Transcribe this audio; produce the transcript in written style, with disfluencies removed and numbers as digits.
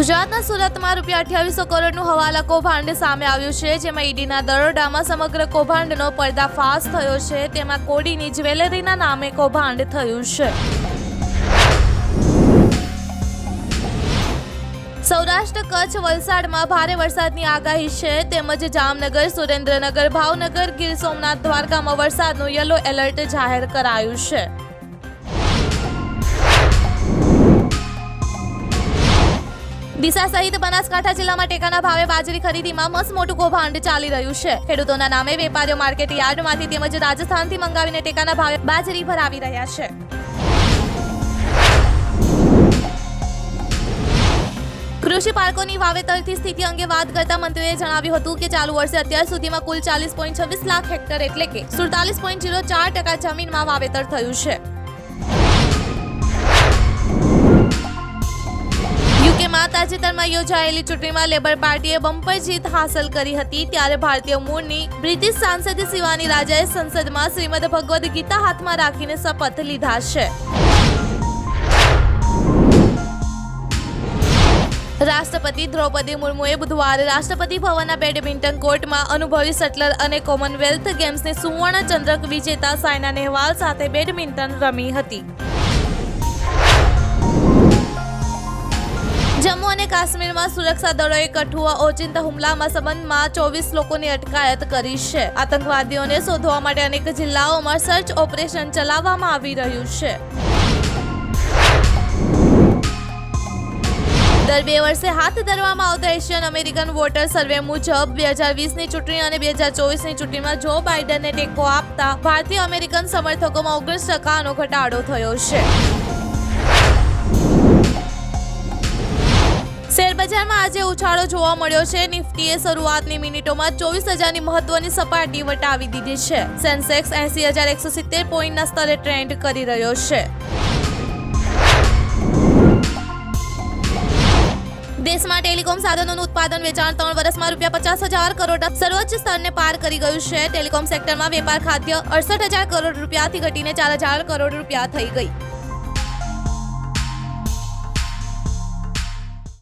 ગુજરાતના સુરતમાં ₹2800 કરોડનું હવાલા કૌભાંડ સામે આવ્યું છે, જેમાં ઈડીના દરોડામાં સમગ્ર કૌભાંડનો પર્દાફાશ થયો છે. તેમાં કોડીની જ્વેલરીના નામે કૌભાંડ થયું છે. સૌરાષ્ટ્ર, કચ્છ, વલસાડમાં ભારે વરસાદની આગાહી છે. તેમજ જામનગર, સુરેન્દ્રનગર, ભાવનગર, ગીર સોમનાથ, દ્વારકામાં વરસાદનું યલો એલર્ટ જાહેર કરાયું છે. ડીસા સહિત બનાસકાંઠા જિલ્લામાં ટેકાના ભાવે બાજરી ખરીદીમાં મસ્ત મોટું કૌભાંડ ચાલી રહ્યું છે. ખેડૂતોના નામે વેપારીઓ માર્કેટ યાર્ડમાંથી તેમજ રાજસ્થાનથી મંગાવીને ટેકાના ભાવે બાજરી ભરાવી રહ્યા છે. કૃષિ પાર્કોની વાવેતરની સ્થિતિ અંગે વાત કરતા મંત્રીએ જણાવ્યું હતું કે ચાલુ વર્ષે અત્યાર સુધીમાં કુલ 40.26 લાખ હેક્ટર એટલે કે 47.04% જમીનમાં વાવેતર થયું છે. યુકેમાં તાજેતરમાં યોજાયેલી ચૂંટણીમાં લેબર પાર્ટીએ બમ્પર જીત હાંસલ કરી હતી. ત્યારે ભારતીય મૂળની બ્રિટિશ સાંસદ શિવાની રાજાએ સંસદમાં શ્રીમદ ભગવદ ગીતા હાથમાં રાખીને શપથ લીધા છે. રાષ્ટ્રપતિ દ્રૌપદી મુર્મુએ બુધવારે રાષ્ટ્રપતિ ભવનના બેડમિન્ટન કોર્ટમાં અનુભવી શટલર અને કોમનવેલ્થ ગેમ્સની સુવર્ણ ચંદ્રક વિજેતા સાયના નેહવાલ સાથે બેડમિન્ટન રમી હતી. જમ્મુ અને કાશ્મીરમાં સુરક્ષા દળોએ કઠુઆ ઓચિંતા હુમલામાં સંબંધમાં 24 લોકોની અટકાયત કરી છે. આતંકવાદીઓને શોધવા માટે અનેક જિલ્લાઓમાં સર્ચ ઓપરેશન ચલાવવામાં આવી રહ્યું છે. દર 2 વર્ષે હાથ ધરવામાં આવતા એશિયન અમેરિકન વોટર સર્વે મુજબ 2020ની ચૂંટણી અને 2024ની ચૂંટણીમાં જો બાઇડનને ટેકો આપતા ભારતીય અમેરિકન સમર્થકોમાં 19% ઘટાડો થયો છે. શેરબજારમાં આજે ઉછાળો જોવા મળ્યો છે. નિફ્ટીએ શરૂઆતની મિનિટોમાં 24,000ની મહત્વની સપાટી વટાવી દીધી છે. સેન્સેક્સ 80,170 પોઈન્ટના સ્તરે ટ્રેન્ડ કરી રહ્યો છે. દેશમાં ટેલિકોમ સાધનોનું ઉત્પાદન વેચાણ 3 વર્ષમાં ₹50,000 કરોડના સર્વોચ્ચ સ્તરને પાર કરી ગયું છે. ટેલિકોમ સેક્ટરમાં વેપાર ખાદ્ય 68,000 કરોડ રૂપિયાથી ઘટીને 4,000 કરોડ રૂપિયા થઈ ગઈ.